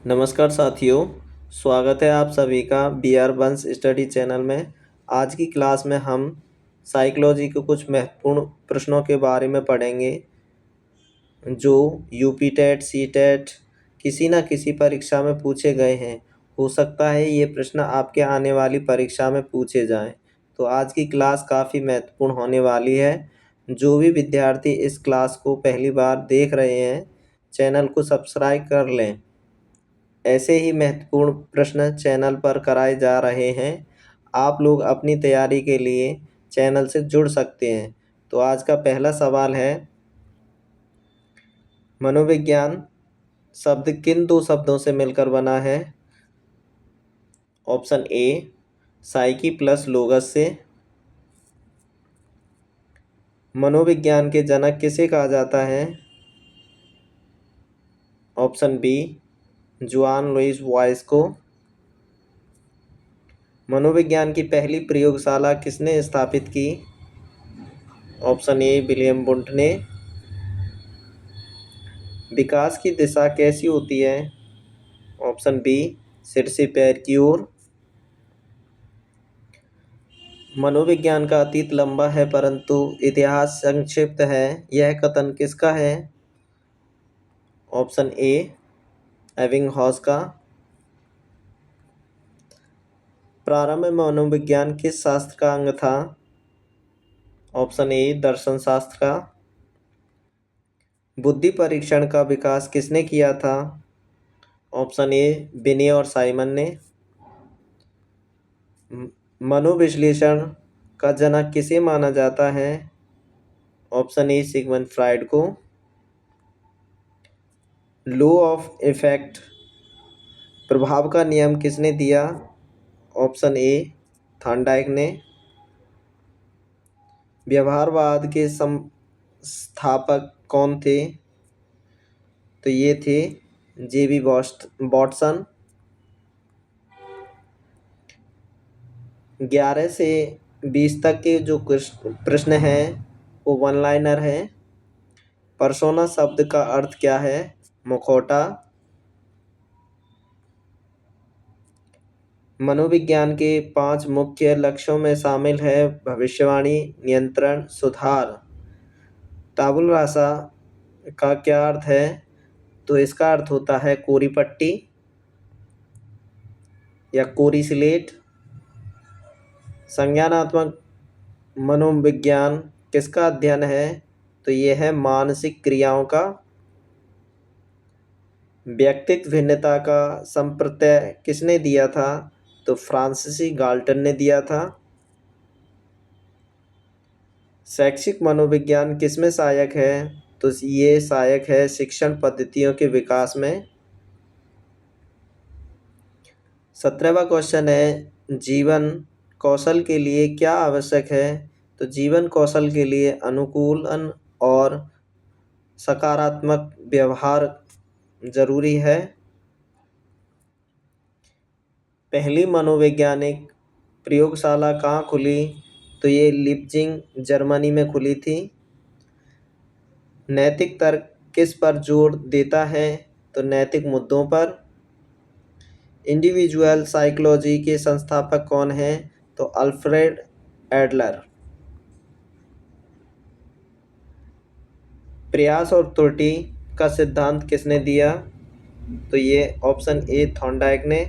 नमस्कार साथियों, स्वागत है आप सभी का बी आर बंस स्टडी चैनल में। आज की क्लास में हम साइकोलॉजी के कुछ महत्वपूर्ण प्रश्नों के बारे में पढ़ेंगे जो यूपी टेट सी टेट किसी न किसी परीक्षा में पूछे गए हैं। हो सकता है ये प्रश्न आपके आने वाली परीक्षा में पूछे जाएं। तो आज की क्लास काफ़ी महत्वपूर्ण होने वाली है। जो भी विद्यार्थी इस क्लास को पहली बार देख रहे हैं, चैनल को सब्सक्राइब कर लें। ऐसे ही महत्वपूर्ण प्रश्न चैनल पर कराए जा रहे हैं। आप लोग अपनी तैयारी के लिए चैनल से जुड़ सकते हैं। तो आज का पहला सवाल है, मनोविज्ञान शब्द किन दो शब्दों से मिलकर बना है? ऑप्शन ए साइकी प्लस लोगस से। मनोविज्ञान के जनक किसे कहा जाता है? ऑप्शन बी जुआन लुइस वॉयस को। मनोविज्ञान की पहली प्रयोगशाला किसने स्थापित की? ऑप्शन ए विलियम वुंट ने। विकास की दिशा कैसी होती है? ऑप्शन बी सिर से पैर की ओर। मनोविज्ञान का अतीत लंबा है परंतु इतिहास संक्षिप्त है, यह कथन किसका है? ऑप्शन ए एबिंगहॉस का। प्रारंभ में मनोविज्ञान किस शास्त्र का अंग था? ऑप्शन ए दर्शन शास्त्र का। बुद्धि परीक्षण का विकास किसने किया था? ऑप्शन ए बिने और साइमन ने। मनोविश्लेषण का जनक किसे माना जाता है? ऑप्शन ए सिगमंड फ्राइड को। लॉ ऑफ इफेक्ट प्रभाव का नियम किसने दिया? ऑप्शन ए थॉर्नडाइक ने। व्यवहारवाद के संस्थापक कौन थे? तो ये थे जेबी वॉटसन। 11 से 20 तक के जो प्रश्न हैं वो वन लाइनर है। पर्सोना शब्द का अर्थ क्या है? मुखौटा। मनोविज्ञान के 5 मुख्य लक्ष्यों में शामिल है भविष्यवाणी, नियंत्रण, सुधार। टाबुला रासा का क्या अर्थ है? तो इसका अर्थ होता है कोरी पट्टी या कोरी स्लेट। संज्ञानात्मक मनोविज्ञान किसका अध्ययन है? तो यह है मानसिक क्रियाओं का। व्यक्तित्व भिन्नता का संप्रत्यय किसने दिया था? तो फ्रांसीसी गाल्टन ने दिया था। शैक्षिक मनोविज्ञान किसमें सहायक है? तो ये सहायक है शिक्षण पद्धतियों के विकास में। 17वां क्वेश्चन है, जीवन कौशल के लिए क्या आवश्यक है? तो जीवन कौशल के लिए अनुकूलन और सकारात्मक व्यवहार जरूरी है। पहली मनोवैज्ञानिक प्रयोगशाला कहाँ खुली? तो ये लिप्जिंग जर्मनी में खुली थी। नैतिक तर्क किस पर जोर देता है? तो नैतिक मुद्दों पर। इंडिविजुअल साइकोलॉजी के संस्थापक कौन हैं? तो अल्फ्रेड एडलर। प्रयास और त्रुटि का सिद्धांत किसने दिया? तो ये ऑप्शन ए थॉर्नडाइक ने।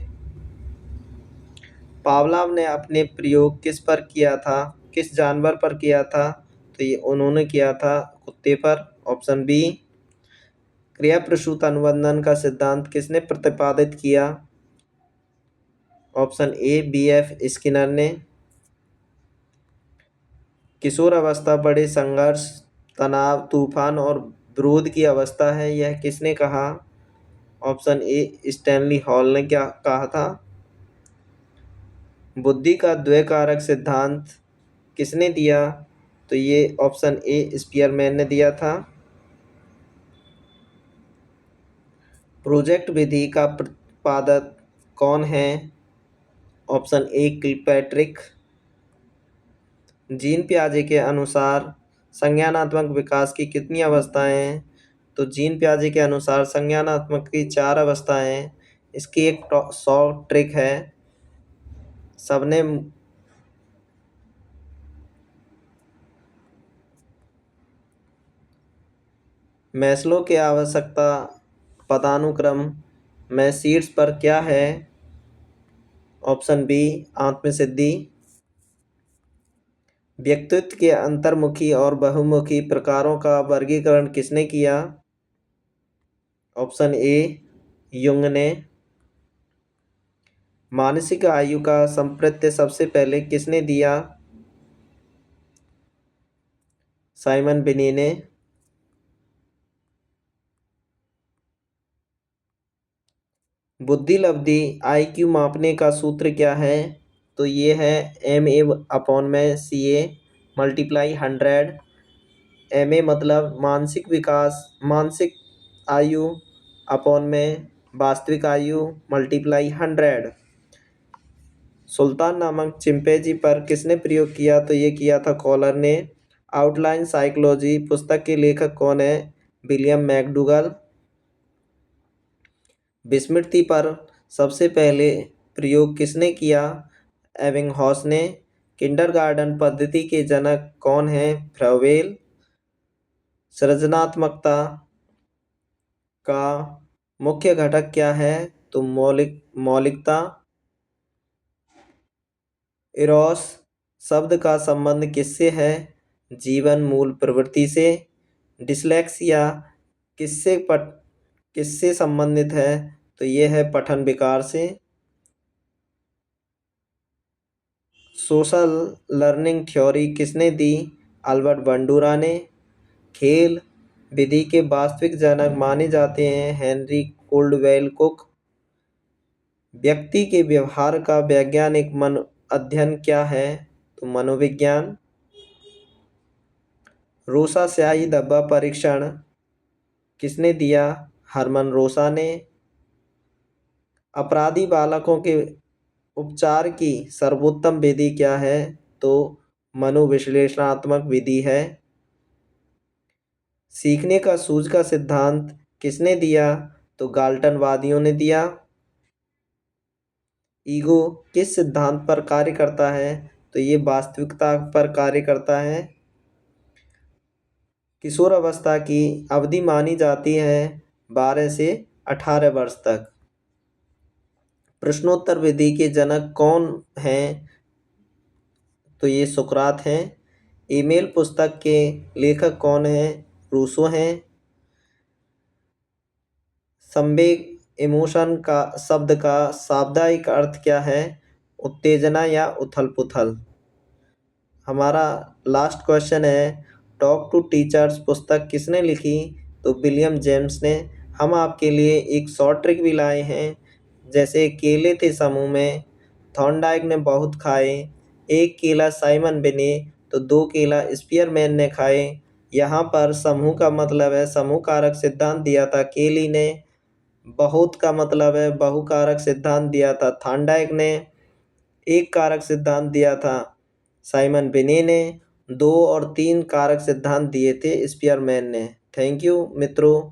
पावलाव ने अपने प्रयोग किस पर किया था? किस जानवर पर किया था? तो ये उन्होंने किया था कुत्ते पर। Option B. क्रिया प्रसूत अनुबंधन का सिद्धांत किसने प्रतिपादित किया? Option A B F Skinner ने। किशोर अवस्था बड़े संघर्ष, तनाव, तूफान और विरोध की अवस्था है, यह किसने कहा? ऑप्शन ए स्टैनली हॉल ने क्या कहा था? बुद्धि का द्वैकारक सिद्धांत किसने दिया? तो ये ऑप्शन ए स्पीयरमैन ने दिया था। प्रोजेक्ट विधि का प्रतिपादक कौन है? Option A Kilpatrick. जीन पियाजे के अनुसार संज्ञानात्मक विकास की कितनी अवस्थाएं हैं? तो जीन पियाजे के अनुसार संज्ञानात्मक की 4 अवस्थाएं हैं। इसकी एक शॉर्ट ट्रिक है। सबने मैस्लो की आवश्यकता पदानुक्रम में शीर्ष पर क्या है? ऑप्शन बी आत्मसिद्धि। व्यक्तित्व के अंतर्मुखी और बहुमुखी प्रकारों का वर्गीकरण किसने किया? ऑप्शन ए युंग ने। मानसिक आयु का संप्रत्यय सबसे पहले किसने दिया? साइमन बिनी ने। बुद्धि लब्धि IQ मापने का सूत्र क्या है? तो ये है MA/CA मल्टीप्लाई 100। MA मतलब मानसिक विकास, मानसिक आयु अपॉन में वास्तविक आयु मल्टीप्लाई 100। सुल्तान नामक चिंपैंजी पर किसने प्रयोग किया? तो ये किया था कॉलर ने। आउटलाइन साइकोलॉजी पुस्तक के लेखक कौन है? William McDougall. विस्मृति पर सबसे पहले प्रयोग किसने किया? एबिंगहॉस ने। किंडरगार्टन पद्धति के जनक कौन है? फ्रवेल। सृजनात्मकता का मुख्य घटक क्या है? तो मौलिकता। इरोस शब्द का संबंध किससे है? जीवन मूल प्रवृत्ति से। डिसलेक्सिया किससे संबंधित है? तो ये है पठन विकार से। सोशल लर्निंग थ्योरी किसने दी? अल्बर्ट बंडूरा ने। खेल विधि के वास्तविक जनक माने जाते हैं हेनरी कोल्डवेल कुक। व्यक्ति के व्यवहार का वैज्ञानिक अध्ययन क्या है? तो मनोविज्ञान। रोसा स्याही धब्बा परीक्षण किसने दिया? हरमन रोसा ने। अपराधी बालकों के उपचार की सर्वोत्तम विधि क्या है? तो मनोविश्लेषणात्मक विधि है। सीखने का सूझ का सिद्धांत किसने दिया? तो गाल्टनवादियों ने दिया। ईगो किस सिद्धांत पर कार्य करता है? तो ये वास्तविकता पर कार्य करता है। किशोर अवस्था की अवधि मानी जाती है 12 से 18 वर्ष तक। प्रश्नोत्तर विधि के जनक कौन हैं? तो ये सुकरात हैं। ईमेल पुस्तक के लेखक कौन हैं? रूसो हैं। संवेग इमोशन का शब्द का शाब्दिक अर्थ क्या है? उत्तेजना या उथल पुथल। हमारा लास्ट क्वेश्चन है, टॉक टू टीचर्स पुस्तक किसने लिखी? तो विलियम जेम्स ने। हम आपके लिए एक शॉर्ट ट्रिक भी लाए हैं। जैसे केले थे समूह में, थॉर्नडाइक ने बहुत खाए। एक केला साइमन बिने तो 2 केला स्पीयरमैन ने खाए। यहाँ पर समूह का मतलब है समूह कारक सिद्धांत दिया था केली ने। बहुत का मतलब है बहुकारक सिद्धांत दिया था थॉर्नडाइक ने। एक कारक सिद्धांत दिया था साइमन बिने ने। 2 और 3 कारक सिद्धांत दिए थे स्पीयरमैन ने। थैंक यू मित्रों।